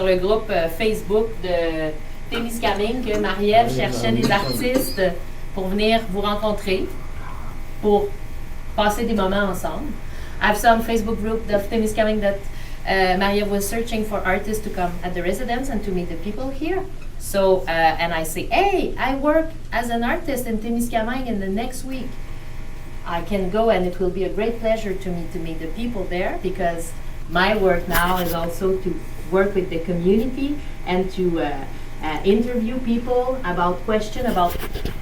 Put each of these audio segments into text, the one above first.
le groupe Facebook de Témiscamingue que Marie-Ève cherchait des artistes pour venir vous rencontrer, pour passer des moments ensemble. I saw on Facebook group of Témiscamingue that Marie-Ève was searching for artists to come at the residence and to meet the people here. So, and I say, hey, I work as an artist in Témiscamingue in the next week. I can go and it will be a great pleasure to meet the people there, because my work now is also to work with the community and to interview people about questions about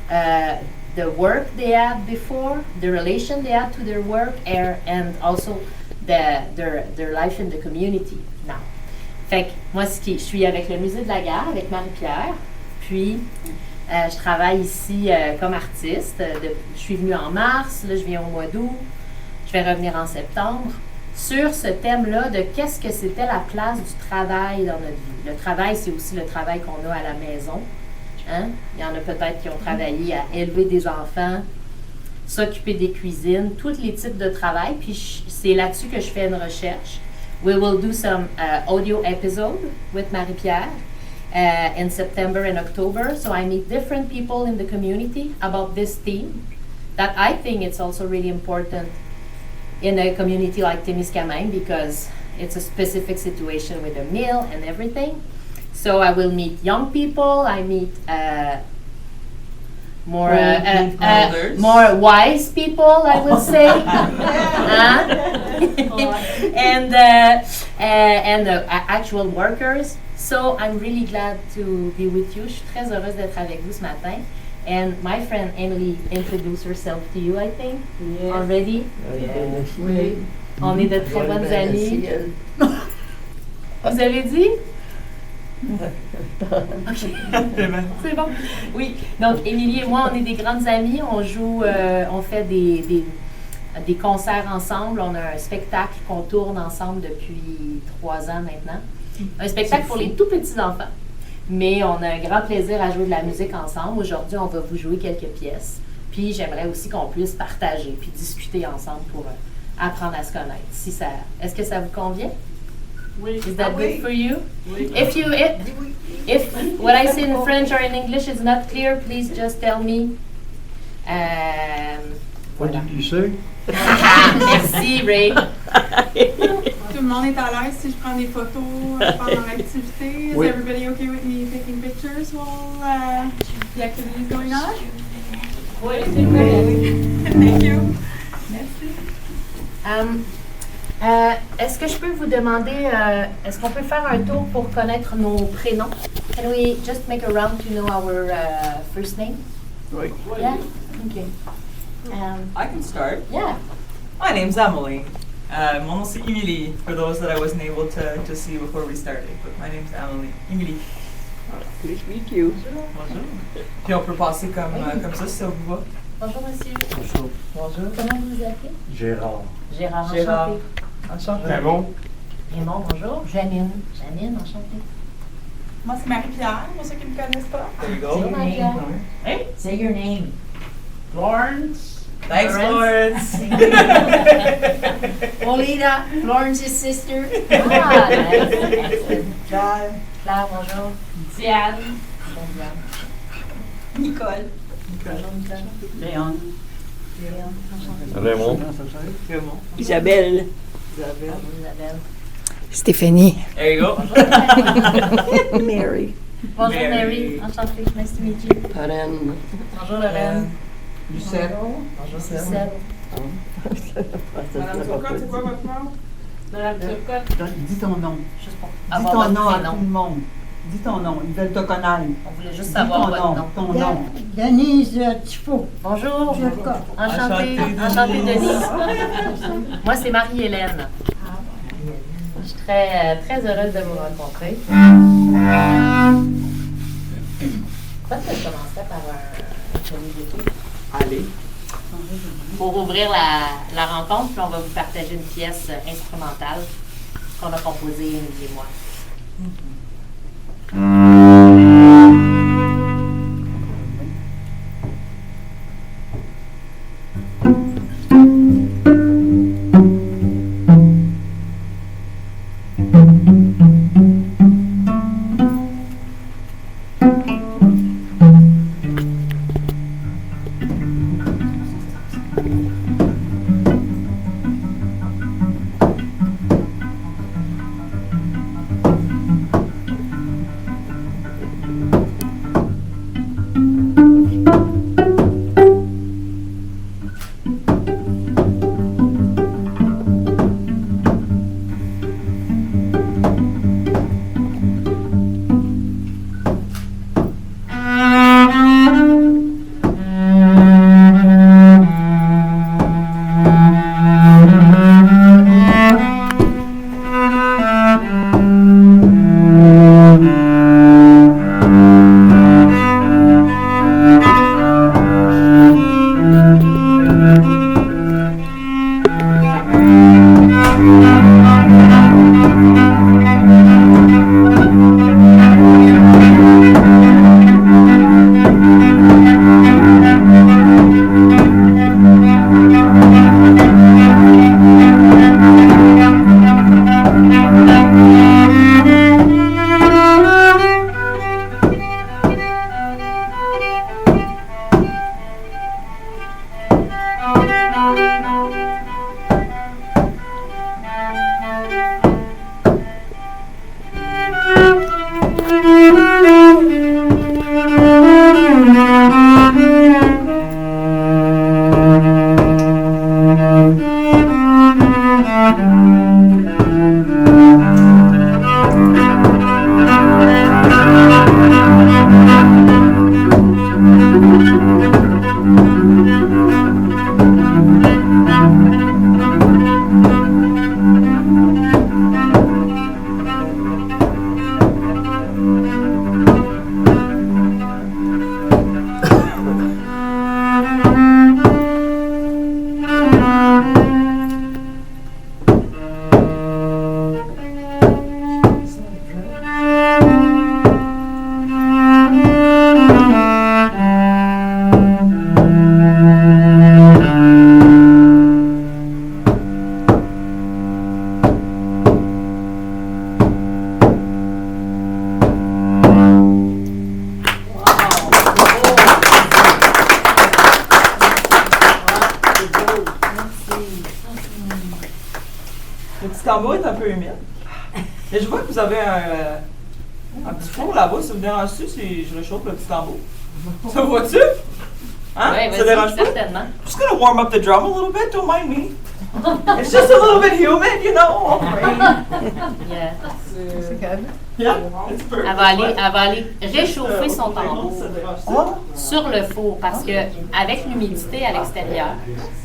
the work they had before, the relation they had to their work, and also their life in the community now. Fait que moi, je suis avec le Musée de la Gare, avec Marie-Pierre, puis je travaille ici comme artiste. Je suis venue en mars, là je viens au mois d'août, je vais revenir en septembre, sur ce thème-là de qu'est-ce que c'était la place du travail dans notre vie. Le travail, c'est aussi le travail qu'on a à la maison. Hein? Il y en a peut-être qui ont travaillé à élever des enfants, s'occuper des cuisines, tous les types de travail, puis c'est là-dessus que je fais une recherche. We will do some audio episode with Marie-Pierre in September and October, so I meet different people in the community about this theme that I think it's also really important in a community like Témiscamingue, because it's a specific situation with a meal and everything. So I will meet young people, I meet more wise people, I will say, and actual workers. So I'm really glad to be with you. Je suis très heureuse d'être avec vous ce matin. And my friend Emily introduced herself to you, I think, already. Oui. On est de très bonnes amies. Vous avez dit? Okay. C'est bon. Oui. Donc, Émilie et moi, on est des grandes amies. On joue, on fait des concerts ensemble. On a un spectacle qu'on tourne ensemble depuis 3 ans maintenant. Un spectacle pour les tout petits enfants. Mais on a un grand plaisir à jouer de la musique ensemble. Aujourd'hui, on va vous jouer quelques pièces. Puis j'aimerais aussi qu'on puisse partager puis discuter ensemble pour apprendre à se connaître. Est-ce que ça vous convient? Oui. Is that good for you? Oui. If what I say in French or in English is not clear, please just tell me. What did you say? Merci, Ray. Tout le monde est à l'aise si je prends des photos pendant l'activité. Is Oui. everybody okay with me taking pictures while the activity is going on? Oui, Thank you. Merci. Est-ce que je peux vous demander, est-ce qu'on peut faire un tour pour connaître nos prénoms? Can we just make a round to know our first name? Oui. Yeah? Okay. I can start. Yeah. My name's Emily. Mon nom c'est Emily, for those that I wasn't able to see before we started. But my name's Emily. Emily. Please meet you. Bonjour. Puis on peut passer comme ça si ça vous va. Bonjour, monsieur. Bonjour. Bonjour. Comment vous vous appelez? Gérard. Gérard, Gérard. enchanté. Enchanté. Raymond. Raymond, bonjour. Janine. Janine, enchantée. Moi, c'est Marie-Pierre, pour ceux qui ne me connaissent pas. There you Bonjour, go. Maria. Hey. Say your name. Florence. Thanks, Florence. Florence. Olida, Florence's sister. Ah, nice. Claire. Claire, bonjour. Diane. Bonjour. Nicole. Léon. Raymond. Raymond. Isabelle. Isabelle. Stéphanie. There you go. Mary. Bonjour, Mary. Mary. Enchantée. Nice to meet you. Lorraine. Bonjour, Lorraine. Lucette. Bonjour, Lucette. Lucette. Madame Turcotte, c'est quoi votre nom? Madame Turcotte. Dis ton nom. Juste pour Dis avoir ton votre nom à prénom. tout le monde. Dis ton nom. Ils veulent te connaître. On voulait juste Dis savoir ton votre nom. nom. Ton nom. Denise Tifo. Bonjour. Turcotte. Enchantée. Enchantée, Enchantée, Denise. Denise. Moi, c'est Marie-Hélène. Je suis très, très heureuse de vous rencontrer. Pourquoi tu commencerais par un premier défi? Allez. Pour ouvrir la rencontre, puis on va vous partager une pièce instrumentale qu'on a composée, Émilie et moi. tambour est un peu humide. Et je vois que vous avez un petit four là-bas. Ça vous dérange-tu si je réchauffe le petit tambour? Ça vous va-tu? Hein? Oui, Ça dérange pas? certainement. Just gonna warm up the drum a little bit, don't mind me. It's just a little bit humid, you know. Yeah. Yeah, it's perfect. Elle va aller réchauffer son tambour sur le four parce que avec l'humidité à l'extérieur,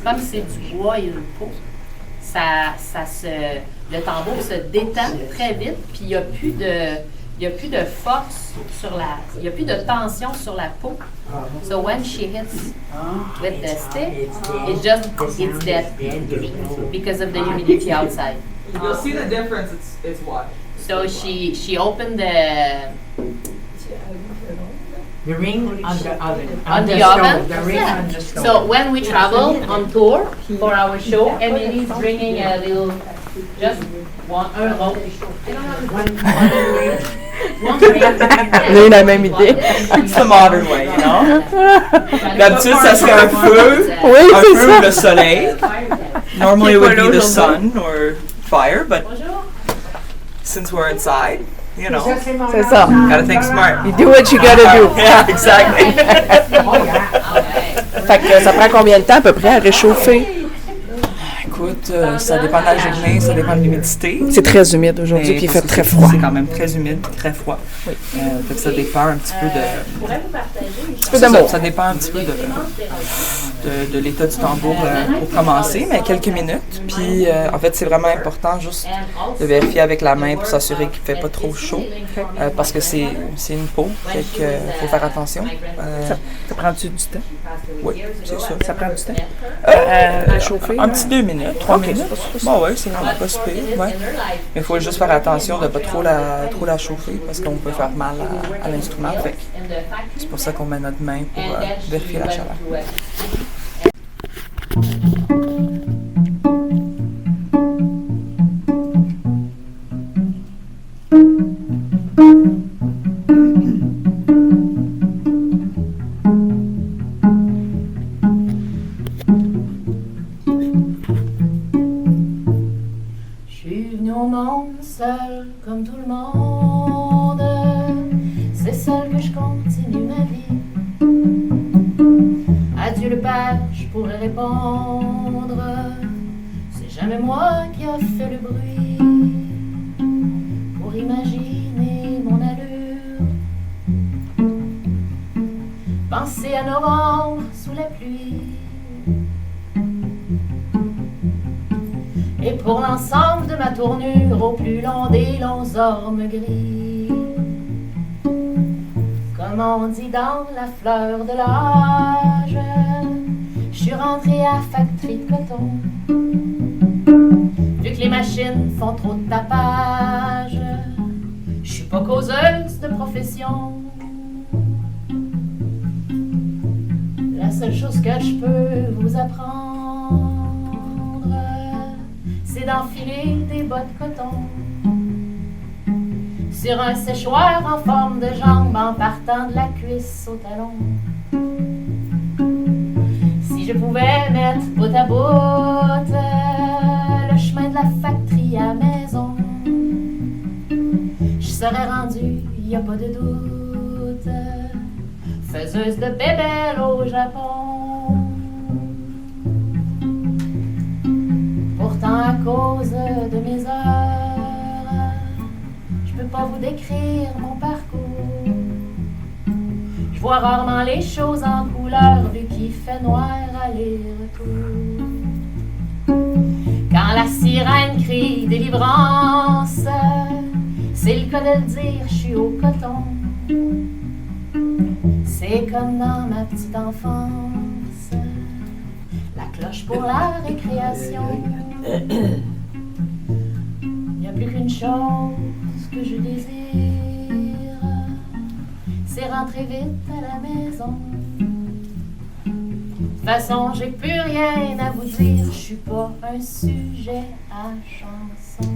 comme c'est du bois et une peau, le tambour se détend très vite, puis il n'y a plus de force il n'y a plus de tension sur la peau. So when she hits with the stick, it's dead because of the humidity outside. You'll see the difference. It's why. So she opened The ring on the oven. on the stove, oven. The ring on the stove. So when we travel on tour for our show, Emily's bringing a little, just un rope. J'ai eu la même idée. It's the modern way, you know. D'habitude, ça serait un feu, Oui, un c'est feu ça. ou le soleil. Normally it would be the sun or fire, but Bonjour. since we're inside, you know, C'est ça. gotta think smart. You do what you gotta do. Yeah, exactly. Fait que ça prend combien de temps à peu près à réchauffer? Écoute, ça dépend de la journée, ça dépend de l'humidité. C'est très humide aujourd'hui, Mais puis il parce fait que très c'est- froid. C'est quand même très humide, très froid. Oui. Fait que ça dépend un petit peu de. Je pourrais vous partager une peu chose. d'amour. Ça dépend un petit peu de l'état du tambour pour commencer, mais quelques minutes. Puis en fait, c'est vraiment important juste de vérifier avec la main pour s'assurer qu'il ne fait pas trop chaud parce que c'est une peau, fait que faut faire attention. Ça prend-tu du temps? Oui, c'est ça. Ça prend du temps? Chauffer? Un petit 2 minutes, 3 minutes. Bon, ouais, c'est vraiment pas super. Ouais. Mais il faut juste faire attention de ne pas trop la chauffer parce qu'on peut faire mal à l'instrument. Fait que c'est pour ça qu'on met notre main pour vérifier la chaleur. Je suis venue au monde seul comme tout le monde. C'est seul que je continue ma vie. Adieu le père, je pourrais répondre. C'est jamais moi qui a fait le bruit pour imaginer mon allure. Penser à novembre sous la pluie. Et pour l'ensemble de ma tournure au plus long des longs ormes gris. Comme on dit dans la fleur de l'âge, je suis rentrée à factory de coton. Vu que les machines font trop de tapage, je suis pas causeuse de profession. La seule chose que je peux vous apprendre, c'est d'enfiler des bottes coton sur un séchoir en forme de jambe en partant de la cuisse au talon. Si je pouvais mettre bout à bout le chemin de la factory à maison, je serais rendue, y a pas de doute, faiseuse de bébelles au Japon. Pourtant, à cause de mes heures, je peux pas vous décrire mon parcours. Je vois rarement les choses en couleur vu qu'il fait noir aller-retour. Quand la sirène crie délivrance, c'est le cas de le dire, je suis au coton. C'est comme dans ma petite enfance, la cloche pour la récréation. Il n'y a plus qu'une chose que je désire, c'est rentrer vite à la maison. De toute façon, j'ai plus rien à vous dire, je suis pas un sujet à chanson.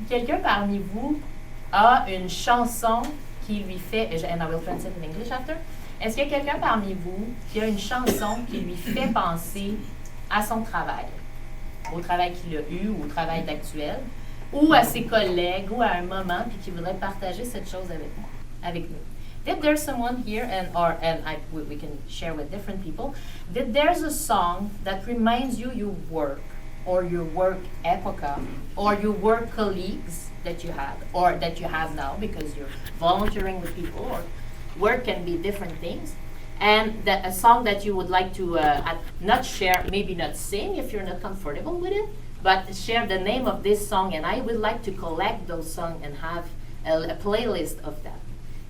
quelqu'un parmi vous a une chanson qui lui fait, and I will translate in English after, est-ce qu'il y a quelqu'un parmi vous qui a une chanson qui lui fait penser à son travail, au travail qu'il a eu ou au travail actuel, ou à ses collègues, ou à un moment, puis qui voudrait partager cette chose avec nous? If there's someone here, we can share with different people, that there's a song that reminds you your work, or your work epoca, or your work colleagues that you had, or that you have now because you're volunteering with people, or work can be different things, and that a song that you would like to not share, maybe not sing if you're not comfortable with it, but share the name of this song, and I would like to collect those songs and have a playlist of that.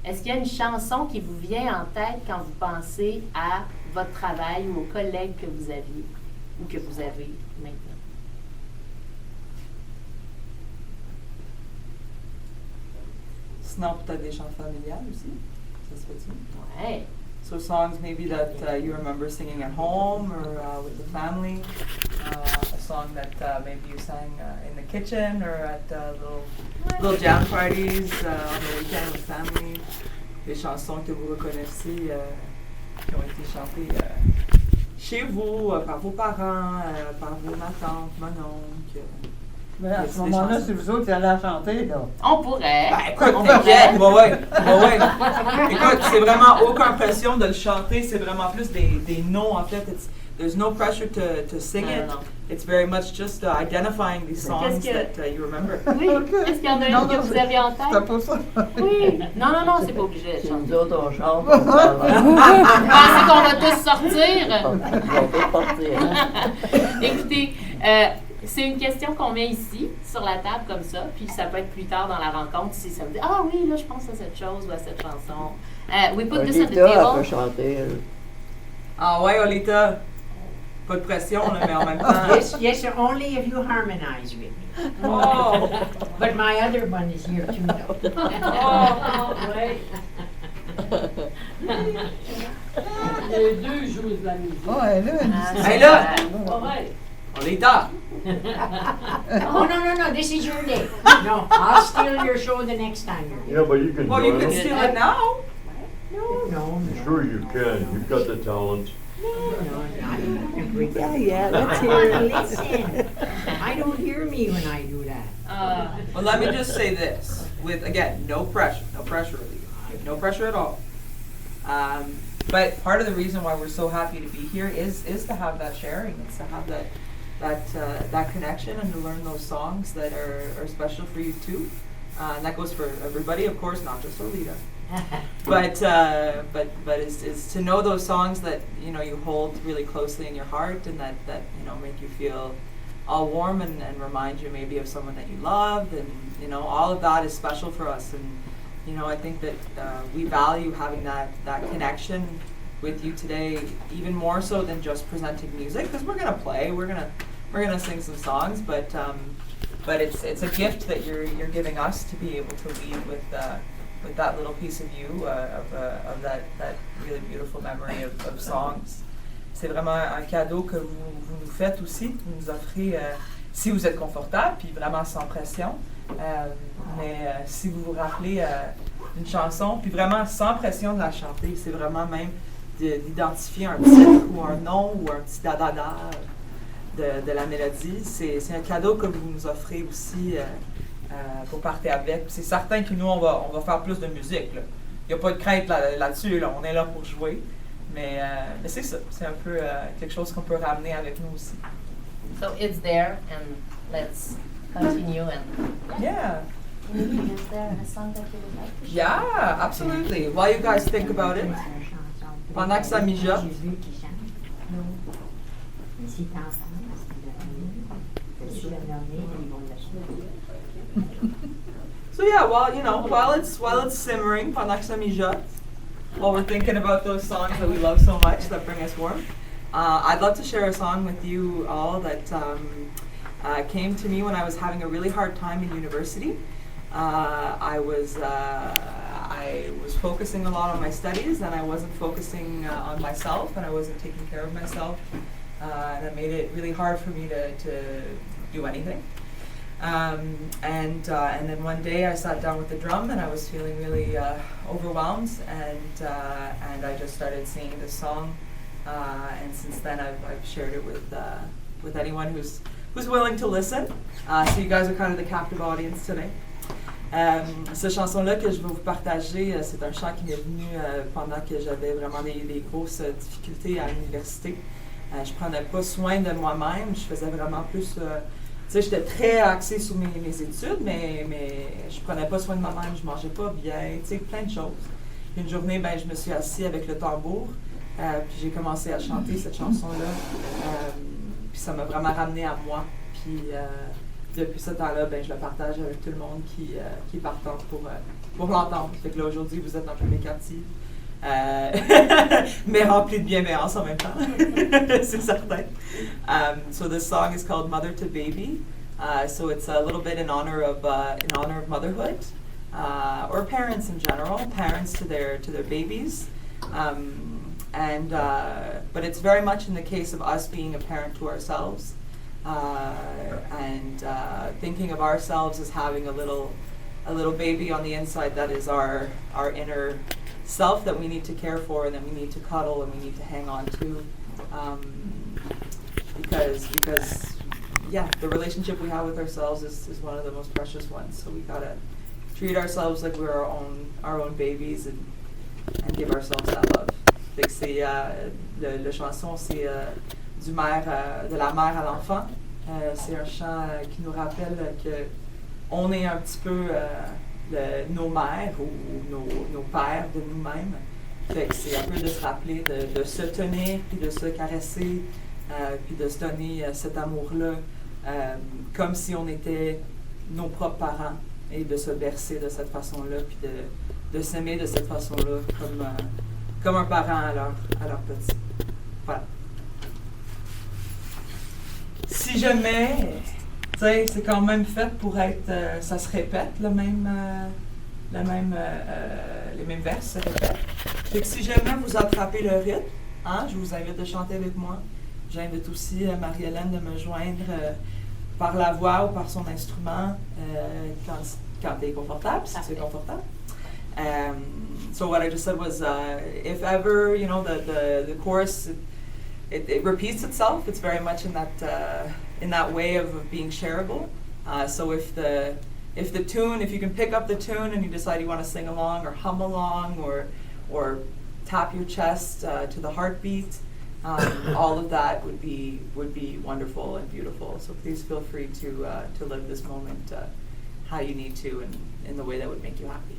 Est-ce qu'il y a une chanson qui vous vient en tête quand vous pensez à votre travail ou aux collègues que vous aviez ou que vous avez maintenant? Sinon, peut-être des chants familiales aussi. Ça se fait-tu? Ouais. So songs maybe that you remember singing at home or with the family. A song that maybe you sang in the kitchen or at little jam parties on the weekend with family. Des chansons que vous reconnaissez qui ont été chantées chez vous, par vos parents, par ma tante, mon oncle. Mais à ce moment-là, c'est vous autres qui allez la chanter, là. On pourrait. Ben, écoute, t'inquiète, ouais. Écoute, c'est vraiment aucune pression de le chanter, c'est vraiment plus des noms, en fait. There's no pressure to sing it. Non. It's very much just identifying these songs that you remember. Oui, est-ce qu'il y en a une que vous avez en tête? C'était pas ça. Oui. Non, c'est pas obligé de chanter. Nous autres, on chante. Vous pensez qu'on va tous sortir? On va tous partir. Écoutez, c'est une question qu'on met ici, sur la table comme ça, puis ça peut être plus tard dans la rencontre si ça me dit « Ah oui, là, je pense à cette chose ou à cette chanson. » We put this at the Olita, elle table. peut chanter. Ah ouais, Olita. Pas de pression, là, mais en même temps. Yes, only if you harmonize with me. Oh! But my other one is here too, though. ouais. Les deux jouent de la musique. Oh, elle est là. Hey, là! Ouais. Olita! Oh, no, this is your day. No, I'll steal your show the next time you're here. Yeah, but you can Well, you join can them. steal it now. No. Sure you can. You've got the talent. Yeah, let's Come hear on, it. listen. I don't hear me when I do that. Well, let me just say this, with, again, no pressure, really. No pressure at all. But part of the reason why we're so happy to be here is to have that sharing. It's to have that connection and to learn those songs that are special for you too. And that goes for everybody, of course, not just Olita. But is to know those songs that you hold really closely in your heart and that make you feel all warm and remind you maybe of someone that you loved, and all of that is special for us. And I think that we value having that connection with you today even more so than just presenting music, because we're gonna play, we're gonna sing some songs, but it's a gift that you're giving us to be able to lead with that little piece of you, of that really beautiful memory of songs. C'est vraiment un cadeau que vous nous faites aussi, vous nous offrez si vous êtes confortable, puis vraiment sans pression. Mais si vous vous rappelez une chanson, puis vraiment sans pression de la chanter, c'est vraiment même d'identifier un titre ou un nom ou un petit da-da-da de la mélodie. C'est un cadeau que vous nous offrez aussi pour partir avec. C'est certain que nous, on va faire plus de musique. Il n'y a pas de crainte là-dessus. On est là pour jouer. Mais c'est ça. C'est un peu quelque chose qu'on peut ramener avec nous aussi. So it's there, and let's continue. And Yeah. maybe is there a song that you would like to share? Yeah, absolutely. While you guys think about it, pendant que ça mijote. So yeah, while it's simmering, pendant que ça mijote, while we're thinking about those songs that we love so much that bring us warm, I'd love to share a song with you all that came to me when I was having a really hard time in university. I was focusing a lot on my studies, and I wasn't focusing on myself, and I wasn't taking care of myself, and it made it really hard for me to do anything. And then one day I sat down with the drum and I was feeling really overwhelmed, and I just started singing this song. And since then I've shared it with anyone who's willing to listen. So you guys are kind of the captive audience today. Cette chanson-là que je vais vous partager, c'est un chant qui m'est venu pendant que j'avais vraiment des grosses difficultés à l'université. Je prenais pas soin de moi-même, je faisais vraiment plus... tu sais, j'étais très axée sur mes études, mais je prenais pas soin de moi-même, je mangeais pas bien, tu sais, plein de choses. Puis une journée, je me suis assise avec le tambour, puis j'ai commencé à chanter cette chanson-là, puis ça m'a vraiment ramené à moi. Puis depuis ce temps-là, je le partage avec tout le monde qui est partant pour l'entendre. Fait que là, aujourd'hui, vous êtes un peu mes captifs. Mais rempli de bienveillance en même temps. C'est certain. So this song is called Mother to Baby. So it's a little bit in honor of motherhood, or parents in general, parents to their babies. But it's very much in the case of us being a parent to ourselves, and thinking of ourselves as having a little baby on the inside that is our inner self that we need to care for and that we need to cuddle and we need to hang on to, because the relationship we have with ourselves is one of the most precious ones. So we gotta treat ourselves like we're our own babies and give ourselves that love. Fait que c'est le chanson, c'est de la mère à l'enfant. C'est un chant qui nous rappelle que on est un petit peu nos mères ou nos pères de nous-mêmes. Fait que c'est un peu de se rappeler de se tenir, puis de se caresser, puis de se donner cet amour-là, comme si on était nos propres parents, et de se bercer de cette façon-là, puis de s'aimer de cette façon-là, comme un parent à leur petit. Voilà. Si jamais... Tu sais, c'est quand même fait pour être... ça se répète, les mêmes vers se répètent. Fait que si jamais vous attrapez le rythme, je vous invite de chanter avec moi. J'invite aussi Marie-Hélène de me joindre par la voix ou par son instrument quand tu es confortable, si tu es confortable. So what I just said was, if ever, the chorus, it repeats itself. It's very much in that way of being shareable. So if the tune, if you can pick up the tune and you decide you want to sing along or hum along or tap your chest to the heartbeat, all of that would be wonderful and beautiful. So please feel free to live this moment how you need to and in the way that would make you happy.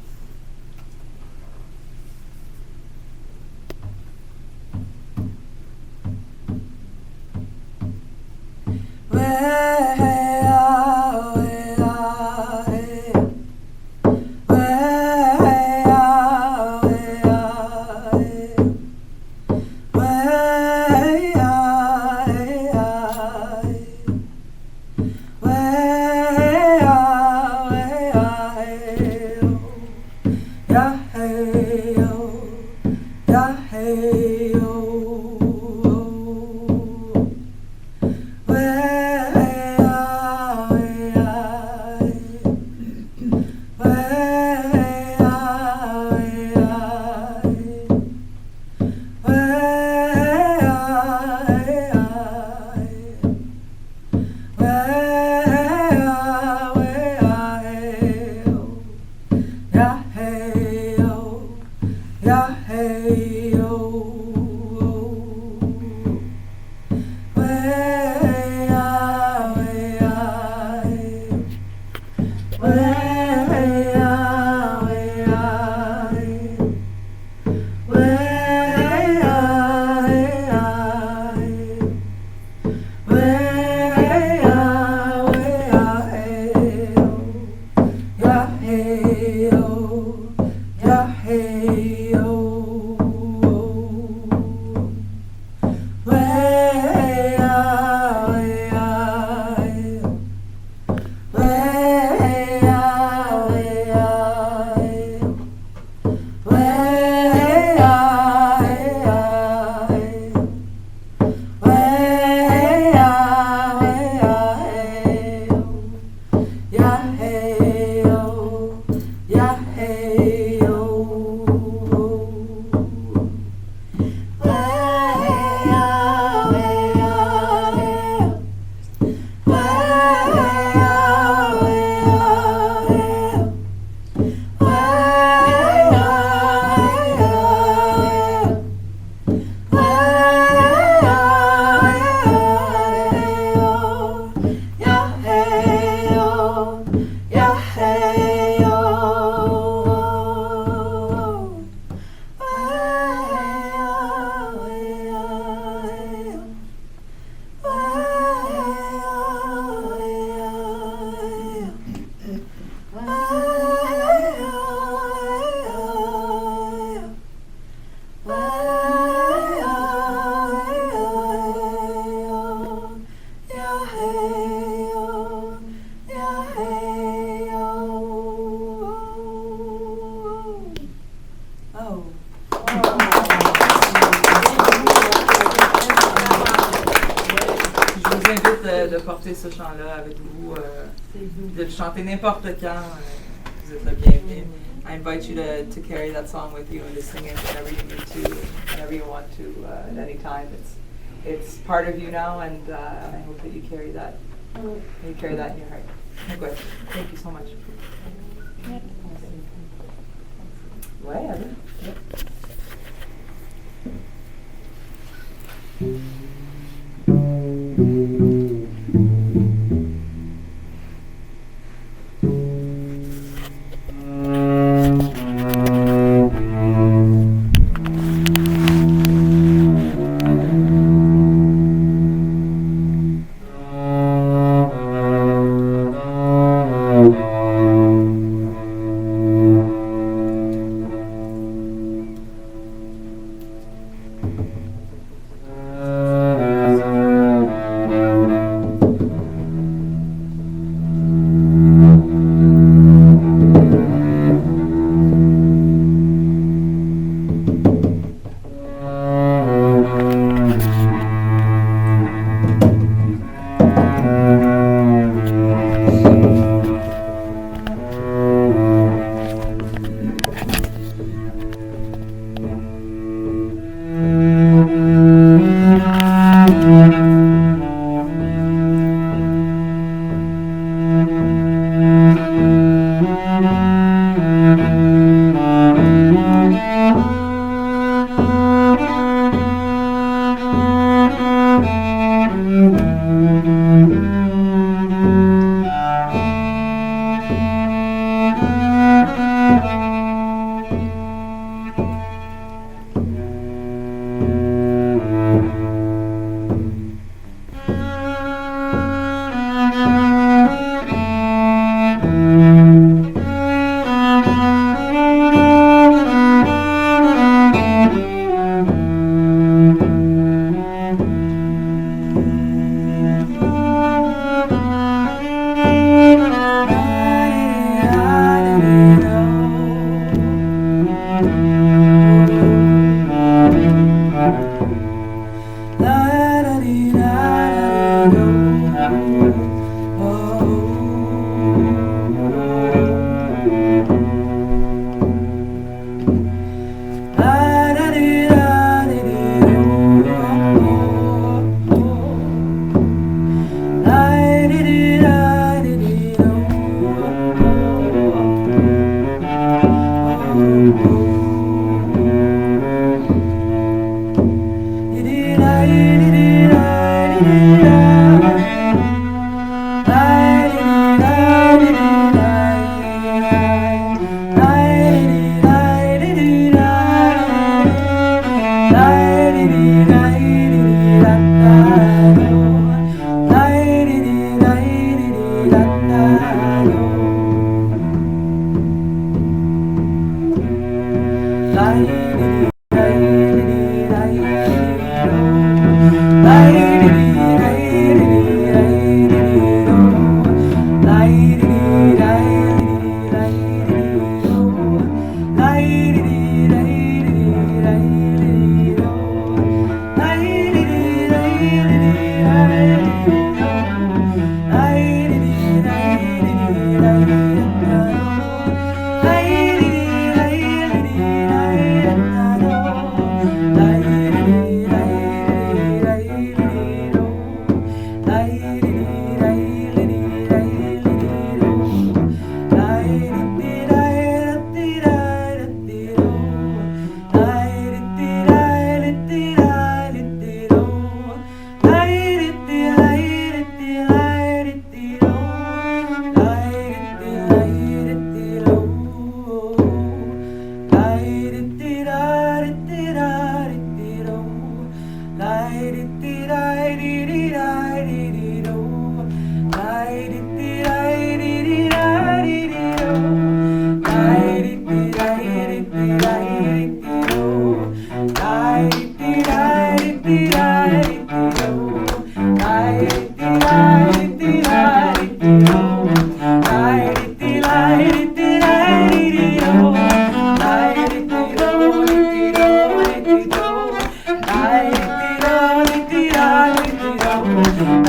de porter ce chant-là avec vous, de le chanter n'importe quand. Vous êtes le bienvenu. I invite you to carry that song with you and to sing it whenever you need to, whenever you want to, at any time. It's part of you now, and I hope that you carry that. You carry that in your heart. Good. Thank you so much. Ouais, allez.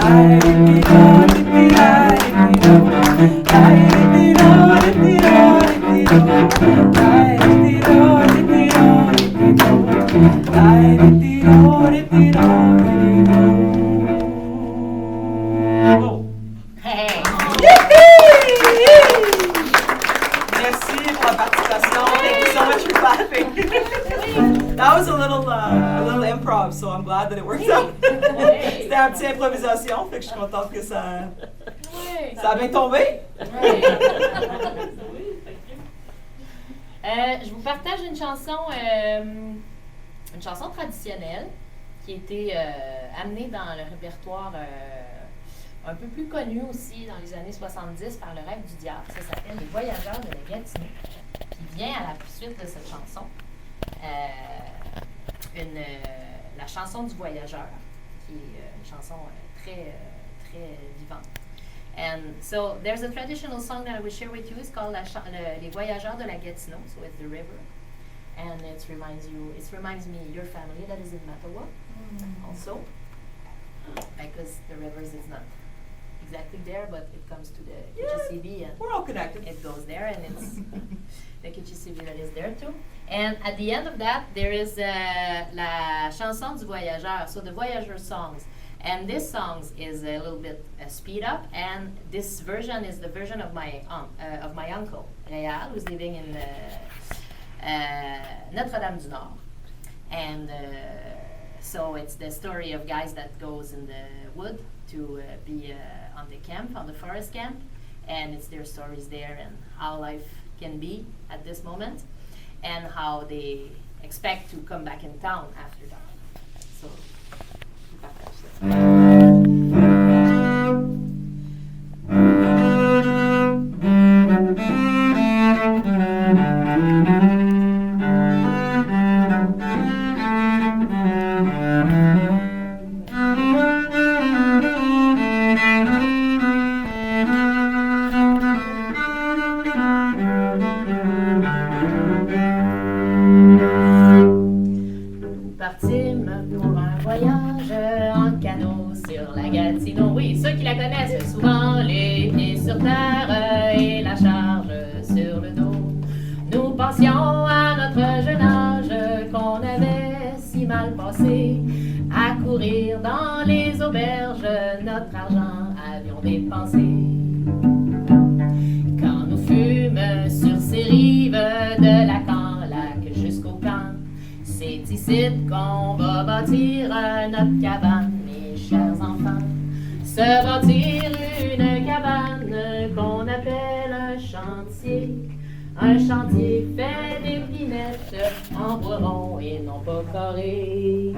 I Hey! Merci pour la participation. Thank you so much for clapping. That was a little improv, so I'm glad that it worked out. C'était un petit improvisation, fait que je suis contente que ça a bien tombé. Je vous partage une chanson traditionnelle qui a été amenée dans le répertoire un peu plus connu aussi dans les années 70 par le Rêve du Diable. Ça s'appelle Les Voyageurs de la Gatineau, qui vient à la poursuite de cette chanson. La chanson du voyageur, qui est une chanson très vivante. And so there's a traditional song that I will share with you. It's called Les Voyageurs de la Gatineau, so it's the river. And it reminds me your family that is in Mattawa also, because the rivers is not exactly there, but it comes to the Kichisibi and we're all connected. It goes there, and it's the Kichisibi that is there too. And at the end of that, there is la chanson du voyageur, so the voyageur songs. And this song is a little bit speed up, and this version is the version of my uncle, Réal, who's living in Notre-Dame-du-Nord. And so it's the story of guys that goes in the wood to be on the forest camp, and it's their stories there and how life can be at this moment, and how they expect to come back in town after that. So, qu'on va bâtir notre cabane, mes chers enfants. Se bâtir une cabane qu'on appelle un chantier. Un chantier fait d'épinettes en bois rond et non pas carré.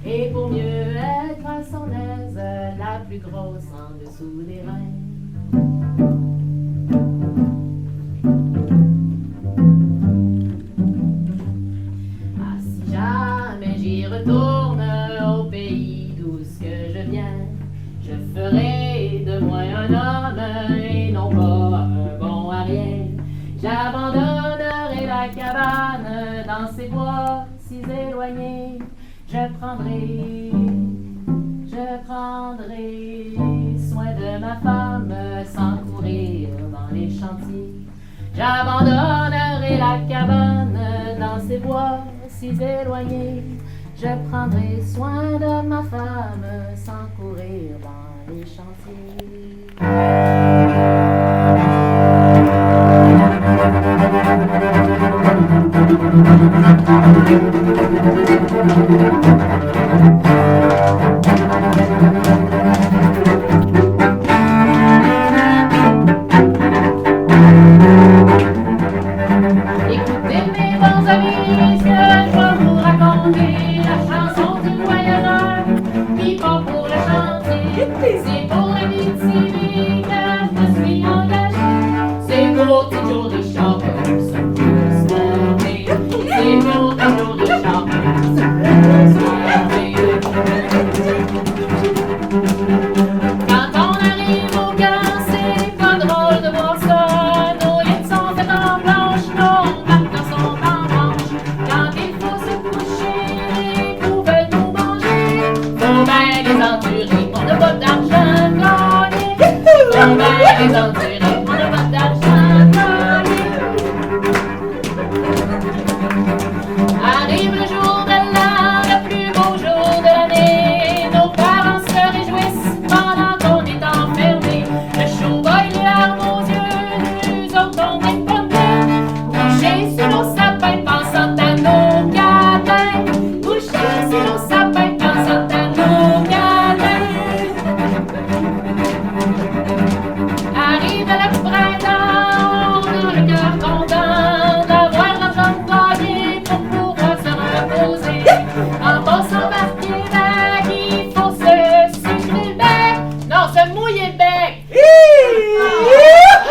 Et pour mieux être à son aise, la plus grosse en dessous des reins. Ah, si jamais j'y retourne au pays d'où ce que je viens, je ferai de moi un homme et non pas un bon à rien. J'abandonnerai la cabane dans ces bois si éloignés. Je prendrai soin de ma femme sans courir dans les chantiers. J'abandonnerai la cabane dans ces bois si éloignés. Je prendrai soin de ma femme sans courir dans les chantiers. Écoutez mes bons amis, ce que je vais vous raconter, la chanson du voyageur qui part pour le chantier. C'est pour la vie de Sylvie que je me suis engagée. C'est pour toujours les chanteurs, ça peut se merder. C'est pour toujours les chanteurs, ça peut se merder. pas d'argent gagné. On va les endurer, on n'a pas d'argent gagné. Arrive le jour de l'an, le plus beau jour de l'année. Nos parents se réjouissent pendant qu'on est enfermés. Le show-boy, les larmes aux yeux, nous autres on est pompés. Couchés sur nos sapins, pensant à nos câlins. Couchés sur nos sapins, pensant à nos câlins. Arrive le printemps, on a le cœur content d'avoir l'argent gagné pour pouvoir se reposer. En passant par Québec, il faut se sucer le bec. Non, se mouiller le bec.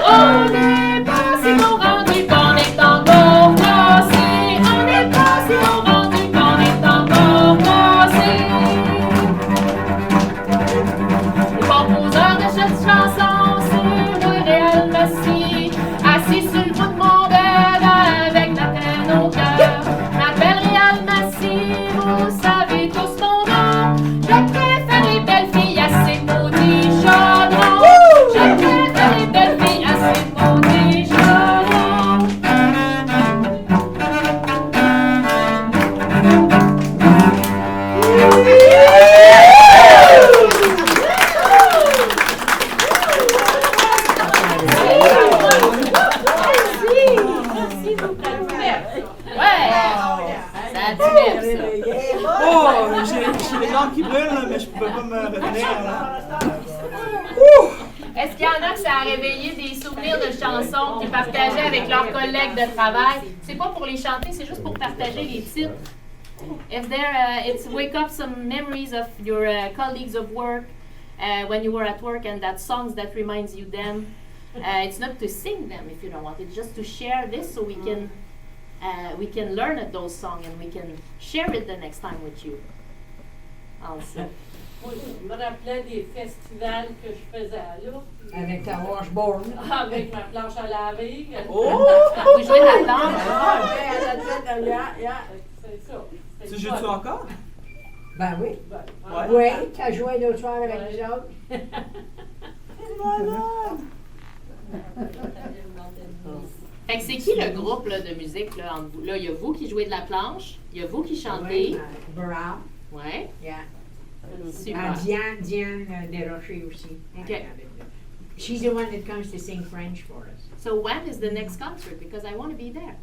On est pas si bon rendu qu'on est encore cassé. On n'est pas si bon rendu qu'on est encore cassé. Le composeur de cette chanson, c'est moi, Réal Massy, assis sur le bout de mon bed avec la peine au cœur. M'appelle Réal Massy, vous savez tous mon nom. Je préfère les belles filles à ces maudits chaudrons. Je préfère les belles filles à ces maudits chaudrons. Ouais, ça a du verbe, ça. Oh, j'ai les jambes qui brûlent, là, mais je peux pas me retenir. Là. Est-ce qu'il y en a que ça a réveillé des souvenirs de chansons qu'ils partageaient avec leurs collègues de travail? C'est pas pour les chanter, c'est juste pour partager les titres. If there, it's wake up some memories of your colleagues of work when you were at work and that songs that reminds you them. It's not to sing them if you don't want it, just to share this so we can learn those songs and we can share it the next time with you. Also. Moi, je me rappelais des festivals que je faisais là. Avec ta washboard. Avec ma planche à laver. Oh! Vous jouez de la planche? C'est ça. Tu joues-tu encore? Ben oui. Ouais. Oui, t'as joué l'autre soir avec nous autres. Fait que c'est qui le groupe là, de musique là, entre vous? Là, il y a vous qui jouez de la planche, il y a vous qui chantez. Brown. Ouais. Yeah. Super. Diane Desrochers aussi. Okay. She's the one that comes to sing French for us. So when is the next concert? Because I want to be there.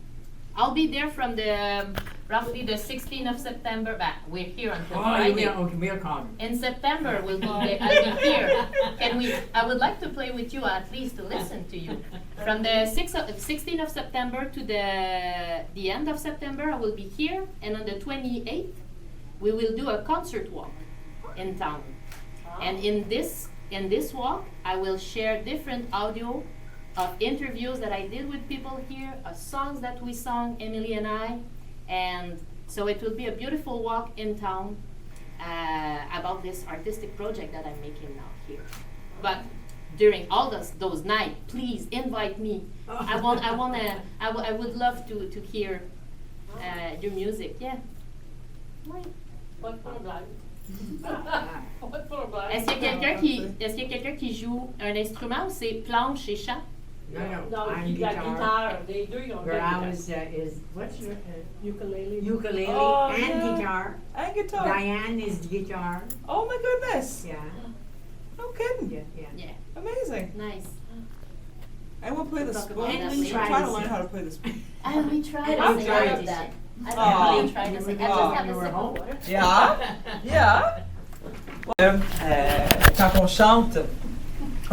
I'll be there from the roughly the 16th of September. Bah, we're here until Friday. Okay, we'll come. In September, we'll be there. I'll be here. Can we? I would like to play with you at least to listen to you. From the 16th of September to the end of September, I will be here, and on the 28th, we will do a concert walk in town. And in this walk, I will share different audio of interviews that I did with people here, of songs that we sung, Emily and I, and so it will be a beautiful walk in town about this artistic project that I'm making now here. But during all those nights, please invite me. I would love to hear your music. Yeah. Pas de problème. Pas de problème. Est-ce qu'il y a quelqu'un qui joue un instrument ou c'est planche et chant? No, Non, I'm la guitar. guitare. Les deux, ils ont la Brown guitare. is what's your Ukulele. ukulele Oh, and yeah. guitar. And guitar. Diane is guitar. Oh my goodness. Yeah, No kidding. yeah. Yeah. Amazing. Nice. And we'll play this. Talk We'll about that try later. to learn how to play this. We tried I'm to sing. trying I love to that. sing. I really Oh. tried to sing. I Oh. just have You a were sip of home. water. Yeah. Yeah. Quand on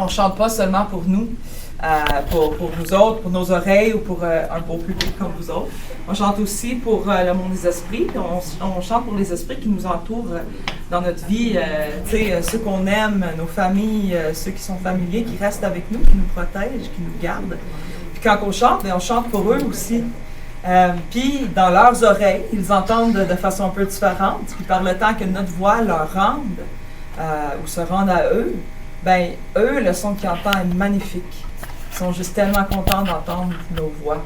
chante pas seulement pour nous, pour nous autres, pour nos oreilles ou pour un beau public comme vous autres. On chante aussi pour le monde des esprits. On chante pour les esprits qui nous entourent dans notre vie. Tu sais, ceux qu'on aime, nos familles, ceux qui sont familiers, qui restent avec nous, qui nous protègent, qui nous gardent. Puis quand on chante pour eux aussi. Puis dans leurs oreilles, ils entendent de façon un peu différente. Puis par le temps que notre voix leur rende ou se rende à eux, ben eux, le son qu'ils entendent est magnifique. Ils sont juste tellement contents d'entendre nos voix.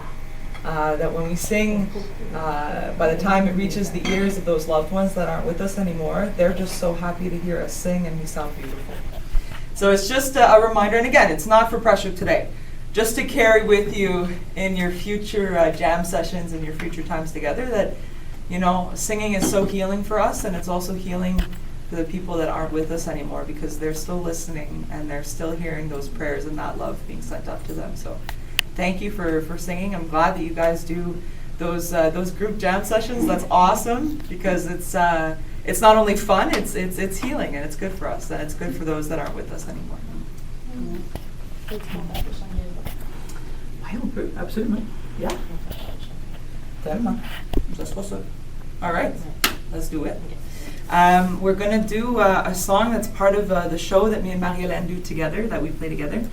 that when we sing, by the time it reaches the ears of those loved ones that aren't with us anymore, they're just so happy to hear us sing, and we sound beautiful. So it's just a reminder, and again, it's not for pressure today, just to carry with you in your future jam sessions and your future times together that, you know, singing is so healing for us, and it's also healing for the people that aren't with us anymore, because they're still listening and they're still hearing those prayers and that love being sent up to them. So thank you for singing. I'm glad that you guys do those group jam sessions. That's awesome, because it's not only fun, it's healing, and it's good for us, and it's good for those that aren't with us anymore. Oui, on peut, absolument. Yeah. Tellement. Ça sera ça. All right, let's do it. We're going to do a song that's part of the show that me and Marie-Hélène do together, that we play together,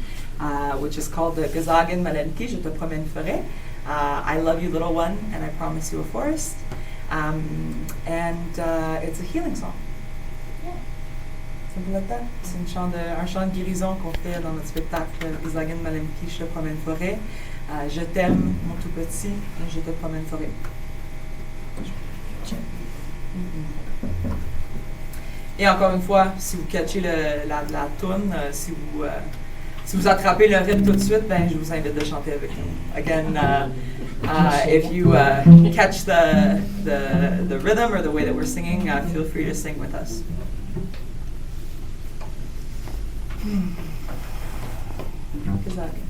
which is called Gesagen Malenki, Je te promets une forêt. I love you, little one, and I promise you a forest. And it's a healing song. Simple like that. C'est un chant de guérison qu'on fait dans notre spectacle Gesagen Malenki, Je te promets une forêt. Je t'aime, mon tout petit, et je te promets une forêt. Et encore une fois, si vous catchez la toune, si vous attrapez le rythme tout de suite, ben je vous invite de chanter avec nous. Again, if you catch the rhythm or the way that we're singing, feel free to sing with us. Gesagen.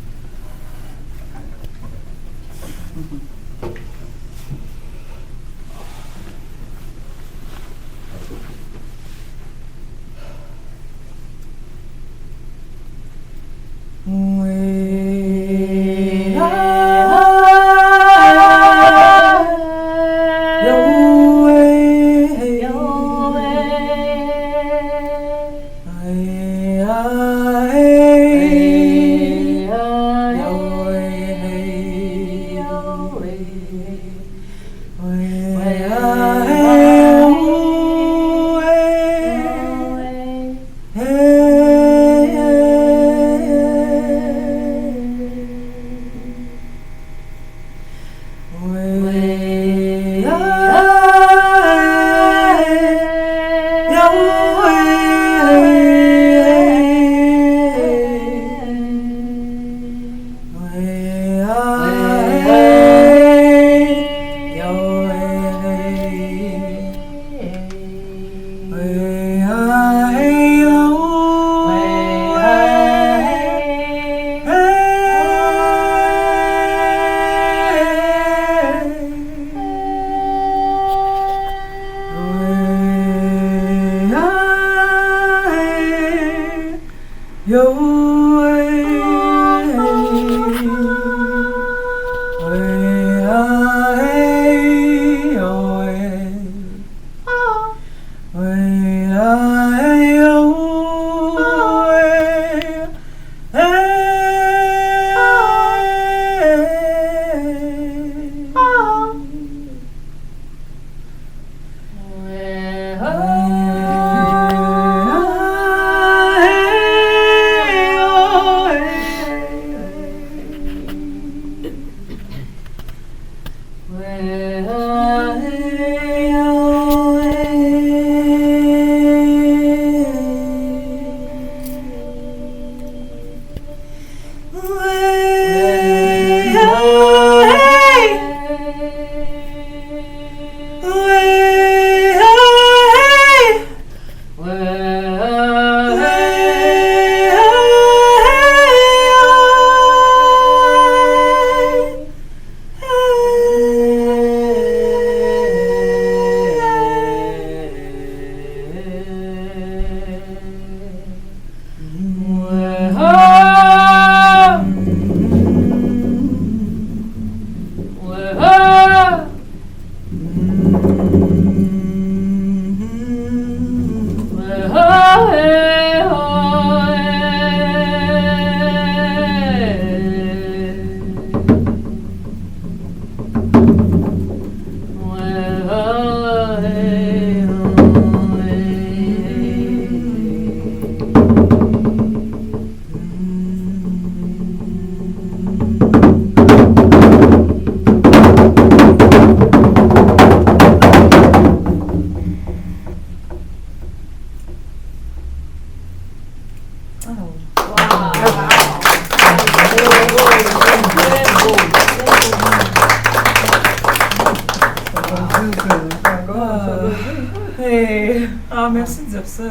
Hey. Ah, merci de dire ça.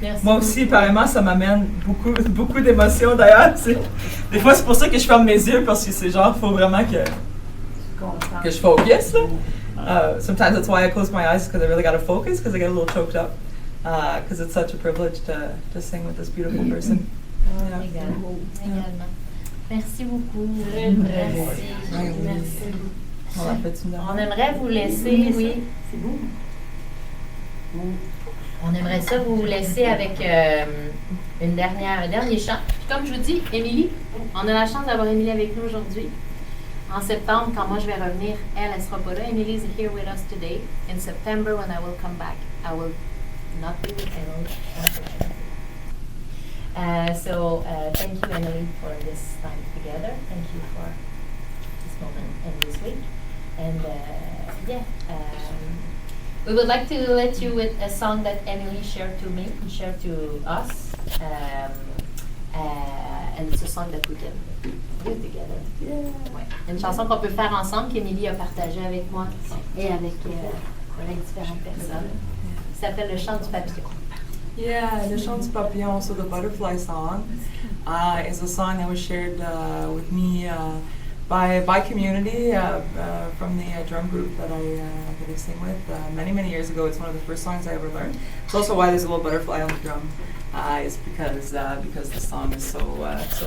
Merci Moi aussi, apparemment, ça m'amène beaucoup d'émotions. D'ailleurs, des fois, c'est pour ça que je ferme mes yeux, parce que c'est genre, faut vraiment que je focus. Sometimes that's why I close my eyes, because I really got to focus, because I get a little choked up. Because it's such a privilege to sing with this beautiful person. Également. Merci beaucoup. Merci. On aimerait vous laisser, oui. On aimerait ça vous laisser avec un dernier chant. Puis comme je vous dis, Émilie, on a la chance d'avoir Émilie avec nous aujourd'hui. En septembre, quand moi je vais revenir, elle sera pas là. Emily is here with us today. In September, when I will come back, I will not be with Emily, unfortunately. Thank you, Emily, for this time together. Thank you for this moment and this week. And we would like to let you with a song that Emily shared to me, shared to us. And it's a song that we can do together. Yeah. Ouais. Une chanson qu'on peut faire ensemble qu'Émilie a partagée avec moi et avec différentes personnes. Qui s'appelle Le Chant du Papillon. Yeah, Le Chant du Papillon, so the Butterfly song, is a song that was shared with me by community from the drum group that I sing with many years ago. It's one of the first songs I ever learned. It's also why there's a little butterfly on the drum. Is because the song is so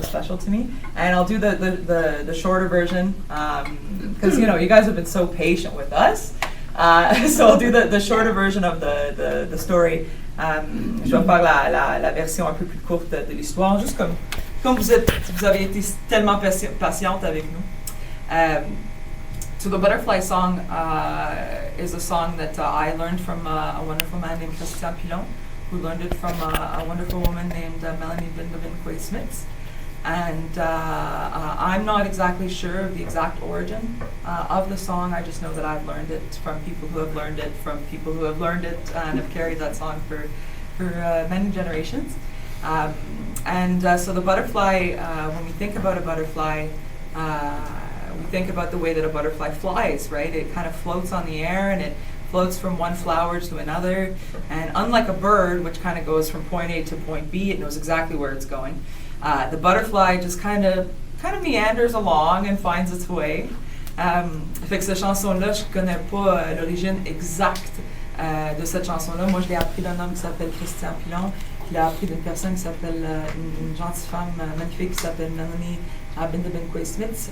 special to me. And I'll do the shorter version because you guys have been so patient with us. So I'll do the shorter version of the story. Je vais faire la version un peu plus courte de l'histoire, juste comme vous avez été tellement patiente avec nous. So the Butterfly song is a song that I learned from a wonderful man named Christian Pilon, who learned it from a wonderful woman named Melanie Bindovin-Quay-Smits. And I'm not exactly sure of the exact origin of the song. I just know that I've learned it from people who have learned it, from people who have learned it and have carried that song for many generations. So the butterfly, when we think about a butterfly, we think about the way that a butterfly flies, right? It kind of floats on the air and it floats from one flower to another. And unlike a bird, which kind of goes from point A to point B, it knows exactly where it's going. The butterfly just kind of meanders along and finds its way. Fait que cette chanson-là, je connais pas l'origine exacte de cette chanson-là. Moi, je l'ai appris d'un homme qui s'appelle Christian Pilon. Je l'ai appris d'une personne qui s'appelle, une gentille femme magnifique qui s'appelle Melanie Bindovin-Quay-Smits.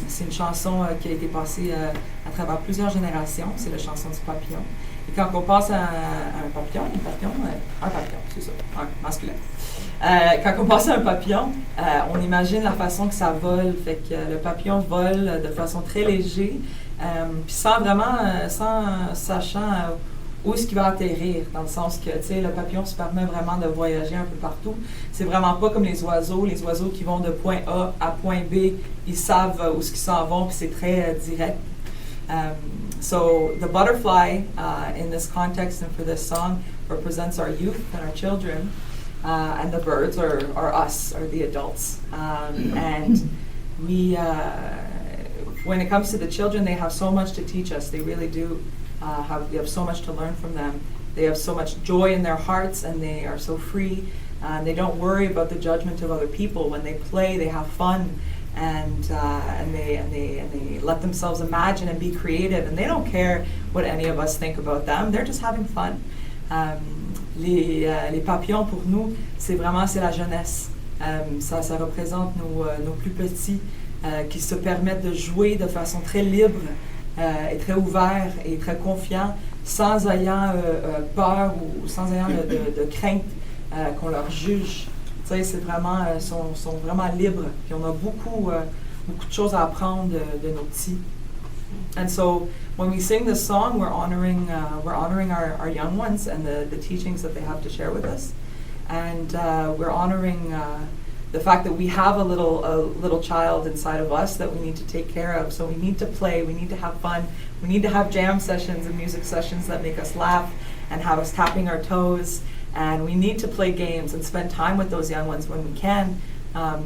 C'est une chanson qui a été passée à travers plusieurs générations. C'est la chanson du papillon. Et quand on passe à un papillon, c'est ça, un masculin. Quand on passe à un papillon, on imagine la façon que ça vole. Fait que le papillon vole de façon très légère, puis sans sachant où est-ce qu'il va atterrir, dans le sens que, tu sais, le papillon se permet vraiment de voyager un peu partout. C'est vraiment pas comme les oiseaux qui vont de point A à point B, ils savent où est-ce qu'ils s'en vont, puis c'est très direct. So the butterfly, in this context and for this song, represents our youth and our children, and the birds are us, are the adults. And we, when it comes to the children, they have so much to teach us. They really do. We have so much to learn from them. They have so much joy in their hearts, and they are so free. They don't worry about the judgment of other people. When they play, they have fun, and they let themselves imagine and be creative. And they don't care what any of us think about them. They're just having fun. Les papillons pour nous, c'est la jeunesse. Ça représente nos plus petits qui se permettent de jouer de façon très libre. Et très ouvert et très confiant, sans ayant peur ou sans ayant de crainte qu'on leur juge. Tu sais, c'est vraiment, sont vraiment libres. Puis on a beaucoup de choses à apprendre de nos petits. And so when we sing this song, we're honoring our young ones and the teachings that they have to share with us, and we're honoring the fact that we have a little child inside of us that we need to take care of. So we need to play, we need to have fun, we need to have jam sessions and music sessions that make us laugh and have us tapping our toes And we need to play games and spend time with those young ones when we can,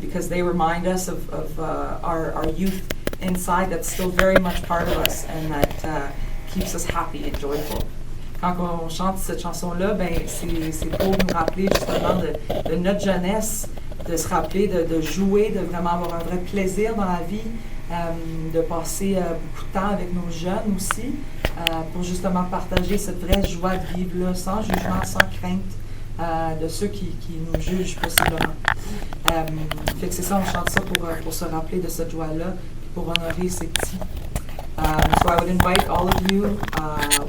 because they remind us of our youth inside that's still very much part of us and that keeps us happy and joyful. Quand on chante cette chanson-là, ben, c'est pour nous rappeler justement de notre jeunesse, de se rappeler de jouer, de vraiment avoir un vrai plaisir dans la vie, de passer beaucoup de temps avec nos jeunes aussi, pour justement partager cette vraie joie de vivre-là, sans jugement, sans crainte de ceux qui nous jugent possiblement. Fait que c'est ça, on chante ça pour se rappeler de cette joie-là, pour honorer ces petits. So I would invite all of you,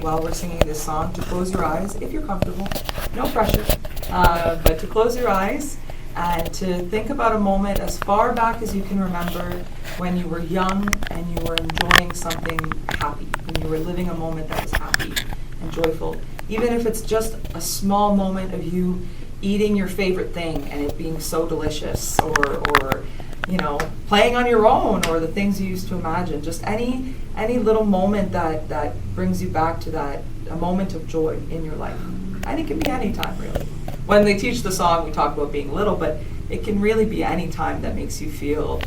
while we're singing this song, to close your eyes, if you're comfortable. No pressure, but to close your eyes and to think about a moment as far back as you can remember when you were young and you were enjoying something happy, when you were living a moment that was happy and joyful. Even if it's just a small moment of you eating your favorite thing and it being so delicious, or you know, playing on your own, or the things you used to imagine. Just any little moment that brings you back to a moment of joy in your life. And it can be any time, really. When they teach the song, we talk about being little, but it can really be any time that makes you feel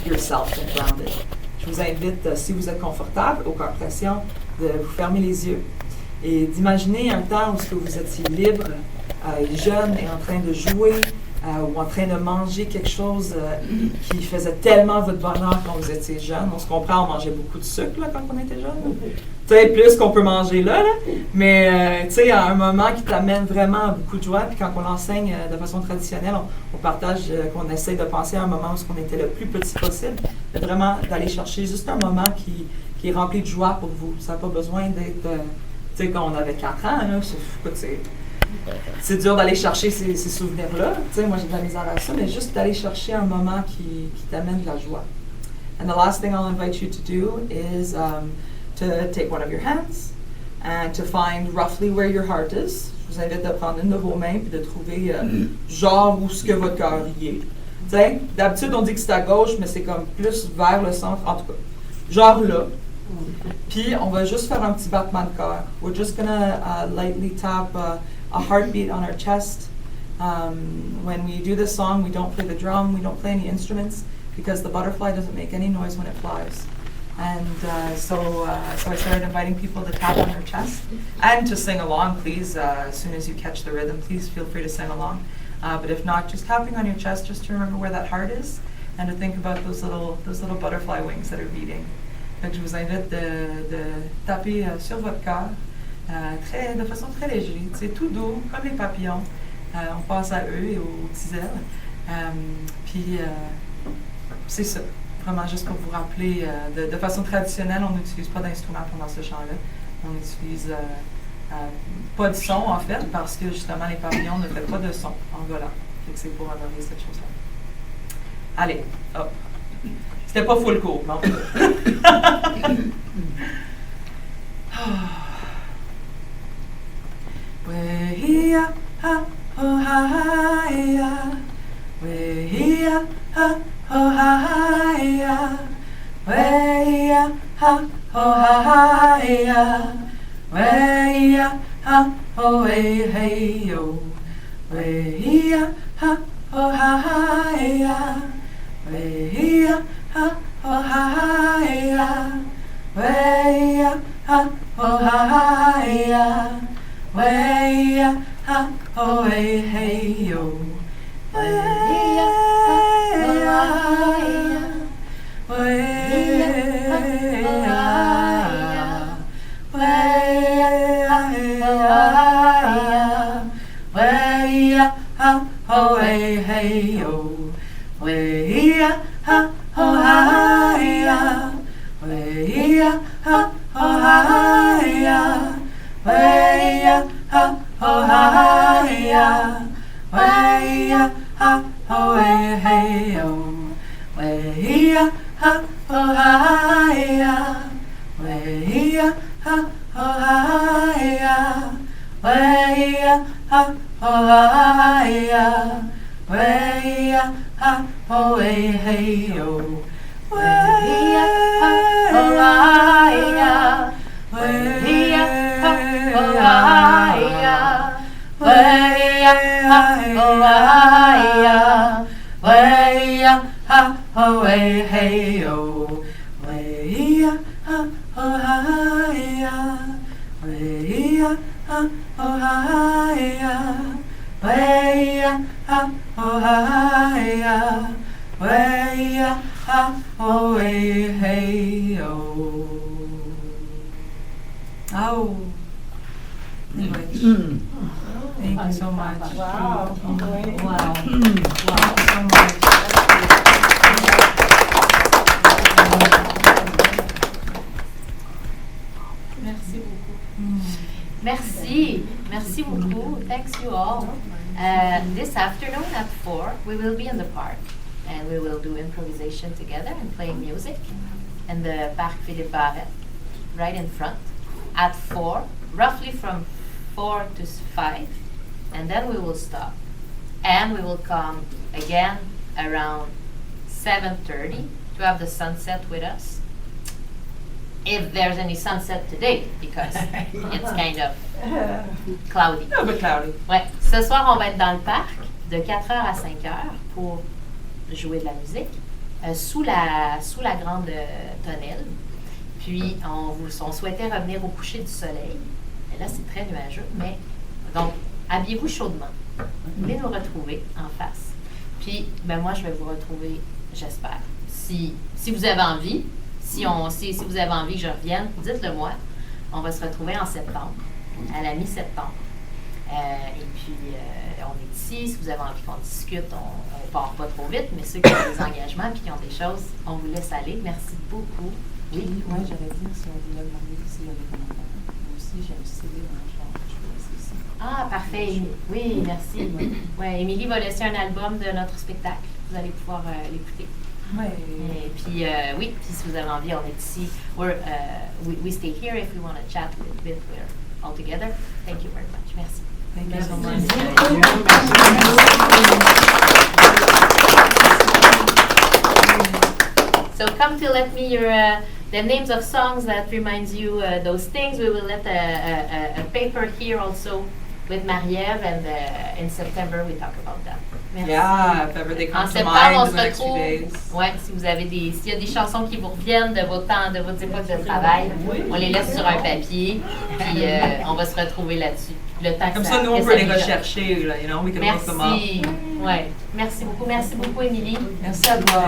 yourself and grounded. Je vous invite, si vous êtes confortable, aucune pression, de vous fermer les yeux et d'imaginer un temps où vous étiez libre, jeune et en train de jouer, ou en train de manger quelque chose qui faisait tellement votre bonheur quand vous étiez jeune. On se comprend, on mangeait beaucoup de sucre là, quand on était jeune. Tu sais, plus qu'on peut manger là. Mais tu sais, à un moment qui t'amène vraiment beaucoup de joie. Puis quand on enseigne de façon traditionnelle, on partage qu'on essaie de penser à un moment où on était le plus petit possible. Mais vraiment d'aller chercher juste un moment qui est rempli de joie pour vous. Ça n'a pas besoin d'être, tu sais, quand on avait 4 ans, là, c'est dur d'aller chercher ces souvenirs-là. Tu sais, moi, j'ai de la misère à ça, mais juste d'aller chercher un moment qui t'amène de la joie. And the last thing I'll invite you to do is to take one of your hands and to find roughly where your heart is. Je vous invite à prendre une de vos mains et de trouver genre où ce que votre cœur y est. Tu sais, d'habitude, on dit que c'est à gauche, mais c'est comme plus vers le centre, en tout cas. Genre là. Puis, on va juste faire un petit battement de cœur. We're just gonna lightly tap a heartbeat on our chest. When we do this song, we don't play the drum, we don't play any instruments, because the butterfly doesn't make any noise when it flies. And so I started inviting people to tap on their chest and to sing along, please. As soon as you catch the rhythm, please feel free to sing along. But if not, just tapping on your chest, just to remember where that heart is, and to think about those little butterfly wings that are beating. Donc, je vous invite de taper sur votre cœur, de façon très légère, c'est tout doux, comme les papillons. On passe à eux et aux petits ailes. Puis, c'est ça, vraiment juste pour vous rappeler, de façon traditionnelle, on n'utilise pas d'instrument pendant ce chant-là. On n'utilise pas de son, en fait, parce que justement, les papillons ne font pas de son en volant. Donc, c'est pour honorer cette chose-là. Allez, hop. C'était pas full court, non? Way-ya, ha, oh, hi-ya. Way-ya, ha, oh, hi-ya. Way-ya, ha, oh, hi-ya. Way-ya, ha, oh, hey-hey-yo. Way-ya, ha, oh, hi-ya. Way-ya, ha, oh, hi-ya. Way-ya, ha, oh, hi-ya. Way-ya, ha, oh, hey-hey-yo. Way-ya, ha, oh, hi-ya. Way-ya, way-ya, ha, oh, hey-hey-yo. Way-ya, ha, oh, hi-ya. Way-ya, ha, oh, hi-ya. Way-ya, ha, oh, hi-ya. Way-ya, ha, oh, hey-hey-yo. Way-ya, ha, oh, hi-ya. Way-ya, ha, oh, hi-ya. Way-ya, ha, oh, hi-ya. Way-ya, ha, oh, hey-hey-yo. Way-ya, ha, oh, hi-ya. Way-ya, ha, oh, hi-ya. Way-ya, oh, hi-ya. Way-ya, ha, oh, way, hey, oh. Way-ya, ha, oh, hi-ya. Way-ya, ha, oh, hi-ya. Way-ya, ha, oh, hi-ya. Way-ya, ha, oh, way, hey, oh. Oh. English. Thank you so much. Wow. Wow. Thank you so much. Merci beaucoup. Merci beaucoup. Thanks you all. This afternoon at 4, we will be in the park and we will do improvisation together and playing music in the Parc Philippe Barrette, right in front, at 4, roughly from 4 to 5, and then we will stop. And we will come again around 7:30 to have the sunset with us. If there's any sunset today, because it's kind of cloudy. A bit cloudy. Ouais. Ce soir, on va être dans le parc de 4h à 5h pour jouer de la musique sous la grande tonnelle. Puis, on souhaitait revenir au coucher du soleil. Et là, c'est très nuageux, mais donc, habillez-vous chaudement. Venez nous retrouver en face. Puis, ben moi, je vais vous retrouver, j'espère. Si vous avez envie, si vous avez envie que je revienne, dites-le moi. On va se retrouver en septembre, à la mi-septembre. Et puis, on est ici. Si vous avez envie qu'on discute, on part pas trop vite, mais ceux qui ont des engagements et qui ont des choses, on vous laisse aller. Merci beaucoup. Oui, Ouais, j'allais dire, si on voulait demander s'il y a des commentaires. Moi aussi, j'ai un CD dans le genre, je peux laisser ici. Ah, parfait. Oui, merci. Ouais, Émilie va laisser un album de notre spectacle. Vous allez pouvoir l'écouter. Ouais. Et puis, oui, puis si vous avez envie, on est ici. We stay here if you want to chat a little bit. We're all together. Thank you very much. Merci. Thank you so much. So come to let me your the names of songs that reminds you those things. We will let a paper here also with Marie-Ève, and in September we talk about that. Merci. Yeah, if ever they come En to septembre, mind on in se the next few retrouve. days. Ouais, s'il y a des chansons qui vous reviennent de votre temps, de votre époque de travail, on les laisse sur un papier, puis on va se retrouver là-dessus. Le temps Comme que ça, nous, on que peut les mijote. rechercher, là, you know, we can look them up. Merci. Ouais. Merci beaucoup, Émilie. Merci à toi.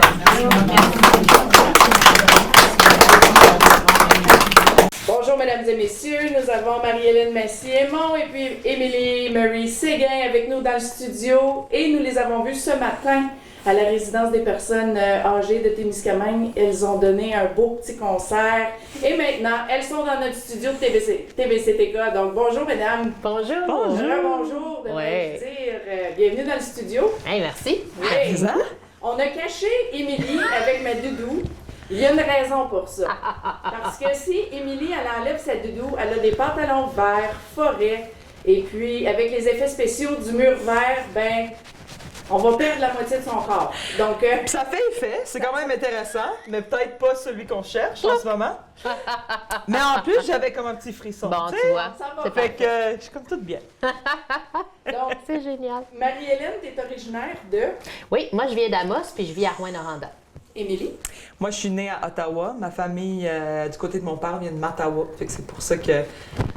Bonjour, mesdames et messieurs. Nous avons Marie-Hélène Massy-Aimon et puis Émilie Marie Séguin avec nous dans le studio. Et nous les avons vues ce matin à la résidence des personnes âgées de Témiscamingue. Elles ont donné un beau petit concert. Et maintenant, elles sont dans notre studio de TVCTK. Donc, bonjour, mesdames. Bonjour. Bonjour. Ouais. Bienvenue dans le studio. Hey, merci. Oui. On a caché Émilie avec ma doudou. Il y a une raison pour ça. Parce que si Émilie, elle enlève sa doudou, elle a des pantalons verts, forêt, et puis avec les effets spéciaux du mur vert, ben, on va perdre la moitié de son corps. Donc, Ça fait effet, c'est quand même intéressant, mais peut-être pas celui qu'on cherche en ce moment. Mais en plus, j'avais comme un petit frisson. Bon, tu tu sais. vois. ça va. Ça fait que je suis comme toute bien. Donc, C'est génial. Marie-Hélène, tu es originaire de Oui, moi, je viens d'Amos, puis je vis à Rouyn-Noranda. Émilie. Moi, je suis née à Ottawa. Ma famille, du côté de mon père, vient de Mattawa. Fait que c'est pour ça que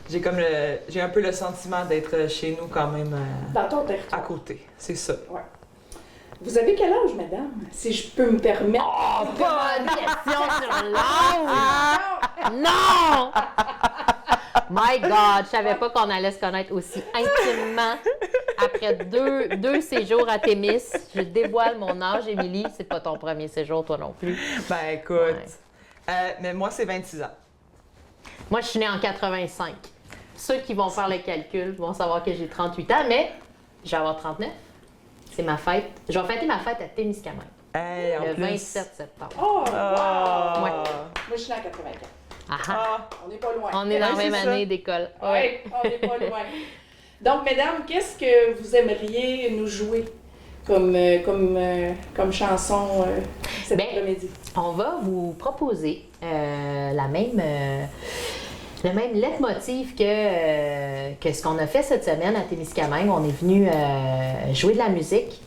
j'ai un peu le sentiment d'être chez nous quand même Dans ton à territoire. côté. C'est ça. Vous avez quel âge, madame? Si je peux me permettre. Oh, bonne question sur l'âge! Non! My God, je savais pas qu'on allait se connaître aussi intimement. Après deux séjours à Témis, je dévoile mon âge, Émilie. C'est pas ton premier séjour, toi non plus. Ben écoute, mais moi, c'est 26 ans. Moi, je suis née en 85. Ceux qui vont faire le calcul vont savoir que j'ai 38 ans, mais je vais avoir 39. C'est ma fête. Je vais fêter ma fête à Témiscamingue. Hey, en Le plus. 27 septembre. Oh, wow! Oh. Ouais. Moi, je suis née en 84. Ah, Ah. On n'est pas loin. on est dans la Ouais, même c'est ça. année d'école. Oui, on n'est pas loin. Donc, mesdames, qu'est-ce que vous aimeriez nous jouer comme chanson cet Ben, après-midi? On va vous proposer la même le même leitmotiv que ce qu'on a fait cette semaine à Témiscamingue. On est venu jouer de la musique,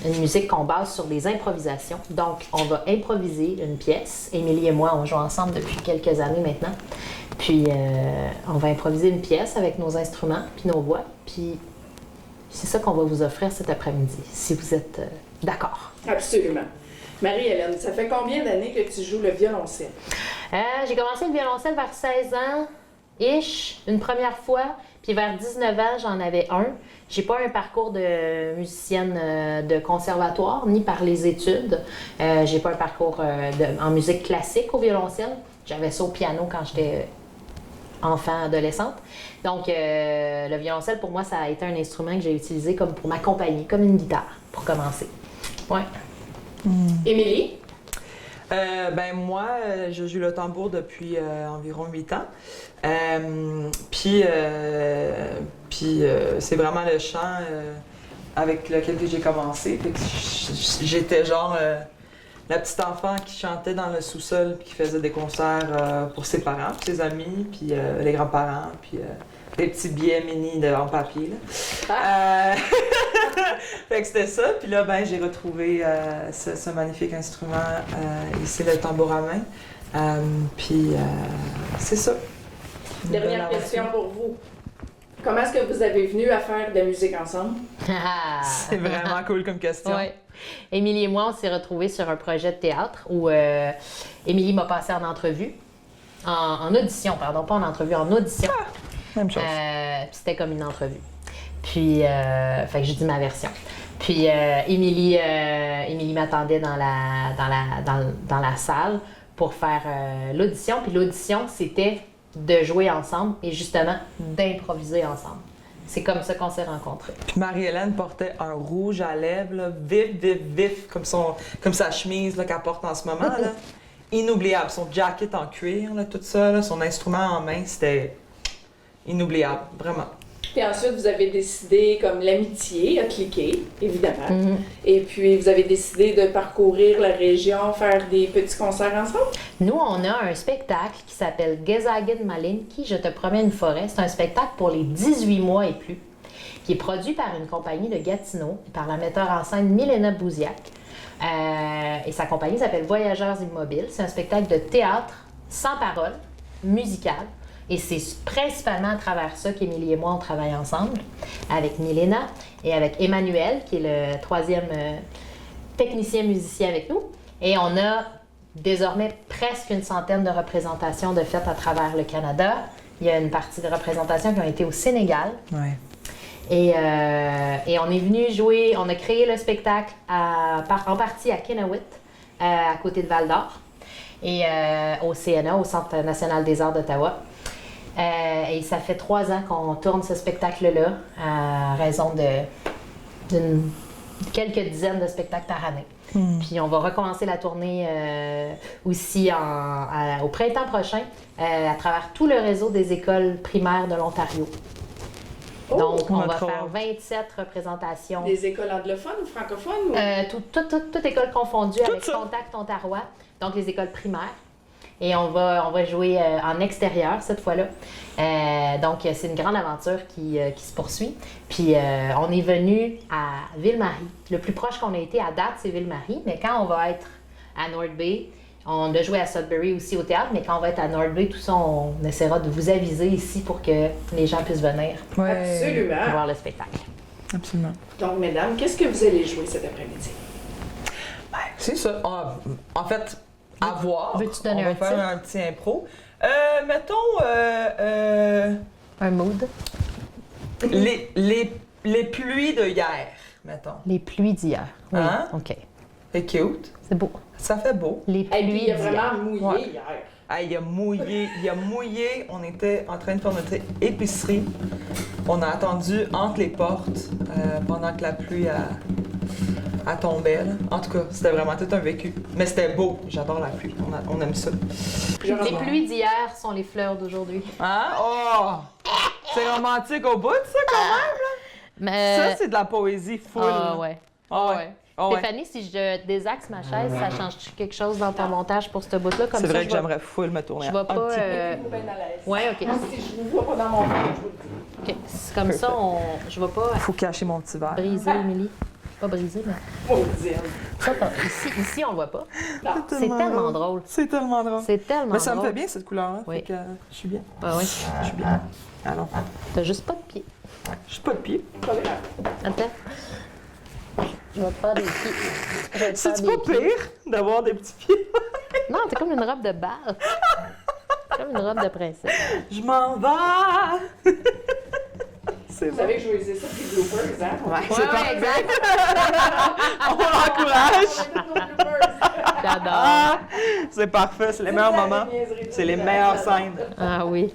une musique qu'on base sur des improvisations. Donc, on va improviser une pièce. Émilie et moi, on joue ensemble depuis quelques années maintenant. Puis, on va improviser une pièce avec nos instruments puis nos voix. Puis, c'est ça qu'on va vous offrir cet après-midi, si vous êtes d'accord. Absolument. Marie-Hélène, ça fait combien d'années que tu joues le violoncelle? J'ai commencé le violoncelle vers 16 ans, une première fois. Puis vers 19 ans, j'en avais un. J'ai pas un parcours de musicienne de conservatoire, ni par les études. J'ai pas un parcours en musique classique au violoncelle. J'avais ça au piano quand j'étais enfant, adolescente. Donc, le violoncelle, pour moi, ça a été un instrument que j'ai utilisé comme pour m'accompagner, comme une guitare, pour commencer. Ouais. Émilie? Moi, je joue le tambour depuis environ 8 ans. Puis c'est vraiment le chant avec lequel j'ai commencé. Fait que j'étais genre la petite enfant qui chantait dans le sous-sol puis qui faisait des concerts pour ses parents, puis ses amis, puis les grands-parents, puis des petits billets mini en papier. Là. Fait que c'était ça. Puis là, j'ai retrouvé ce magnifique instrument ici, le tambour à main. C'est ça. Dernière question pour vous. Comment est-ce que vous avez venu à faire de la musique ensemble? C'est vraiment cool comme question. Oui. Émilie et moi, on s'est retrouvés sur un projet de théâtre où Émilie m'a passé en entrevue. En audition, pardon, pas en entrevue, en audition. Même chose. Puis c'était comme une entrevue. Puis, fait que j'ai dit ma version. Puis, Émilie m'attendait dans la salle pour faire l'audition. Puis l'audition, c'était de jouer ensemble et justement d'improviser ensemble. C'est comme ça qu'on s'est rencontrés. Puis Marie-Hélène portait un rouge à lèvres, là, vif, comme sa chemise là, qu'elle porte en ce moment. Là. Inoubliable. Son jacket en cuir, là, tout ça, là, son instrument en main, c'était inoubliable, vraiment. Puis ensuite, vous avez décidé, comme l'amitié a cliqué, évidemment. Et puis, vous avez décidé de parcourir la région, faire des petits concerts ensemble? Nous, on a un spectacle qui s'appelle Gezagen Malinki, Je te promets une forêt. C'est un spectacle pour les 18 mois et plus, qui est produit par une compagnie de Gatineau, par la metteur en scène Milena Bouziac. Et sa compagnie s'appelle Voyageurs Immobiles. C'est un spectacle de théâtre sans parole, musical. Et c'est principalement à travers ça qu'Émilie et moi, on travaille ensemble, avec Milena et avec Emmanuel, qui est le 3e technicien musicien avec nous. Et on a désormais presque une centaine de représentations de faites à travers le Canada. Il y a une partie de représentations qui ont été au Sénégal. Ouais. Et on est venu jouer, on a créé le spectacle en partie à Kennewick, à côté de Val-d'Or, et au CNA, au Centre national des arts d'Ottawa. Et ça fait 3 ans qu'on tourne ce spectacle-là, à raison de quelques dizaines de spectacles par année. Puis on va recommencer la tournée aussi au printemps prochain, à travers tout le réseau des écoles primaires de l'Ontario. Donc, on va faire 27 représentations. Des écoles anglophones ou francophones? Toute école confondue avec Contact Ontario, donc les écoles primaires. Et on va jouer en extérieur cette fois-là. Donc, c'est une grande aventure qui se poursuit. Puis, on est venu à Ville-Marie. Le plus proche qu'on a été à date, c'est Ville-Marie. Mais quand on va être à North Bay, on a joué à Sudbury aussi au théâtre, mais quand on va être à North Bay, tout ça, on essaiera de vous aviser ici pour que les gens puissent venir Absolument. voir le spectacle. Absolument. Donc, mesdames, qu'est-ce que vous allez jouer cet après-midi? C'est ça. En fait, à voir. Veux-tu donner on va faire un petit impro. Mettons... un mood? Les pluies de hier, mettons. Les pluies d'hier. Oui, Hein? OK. C'est cute. C'est beau. Ça fait beau. Les Et puis, pluies il a d'hier. vraiment mouillé Ouais. hier. Il a mouillé. On était en train de faire notre épicerie. On a attendu entre les portes pendant que la pluie a tombé. Là. En tout cas, c'était vraiment tout un vécu. Mais c'était beau. J'adore la pluie. On aime ça. Les pluies d'hier sont les fleurs d'aujourd'hui. Hein? Oh! C'est romantique au bout, ça, quand même, là! Mais... Ça, c'est de la poésie full. Ah, ouais. Ah ouais. Ah ouais. Stéphanie, si je désaxe ma chaise, ça change quelque chose dans ton montage pour ce bout-là? Comme C'est ça, vrai je que vais- j'aimerais full me tourner. Je vais un pas. petit peu. Mettez-vous bien à l'aise. Ouais, ok. Si je vous vois pas dans mon verre, je vous le dis. Ok. C'est comme ça, je vais pas Faut cacher mon petit verre. briser, Émilie. Pas briser, mais. Maudine. Ça, ici, on le voit pas. C'est tellement tellement drôle. C'est tellement drôle. C'est tellement Mais ça me drôle. fait bien cette couleur-là. Oui. Fait que je suis bien. Ah oui. Je suis bien. Alors, T'as juste pas de pied. je suis pas de pied. Pas grave. Attends. Je vais te faire des pieds. Je vais te faire C'est des pas pieds. pire d'avoir des petits pieds. Non, t'es comme une robe de bal. Comme une robe de princesse. Je m'en vais. C'est Vous bon. savez que je vais utiliser ça pour des bloopers, hein? Ouais, Ouais, c'est ouais, parfait. exact. On l'encourage. On va mettre nos bloopers. J'adore. Ah, c'est parfait. C'est les meilleurs la moments. niaiserie. C'est les meilleures scènes. Ah oui.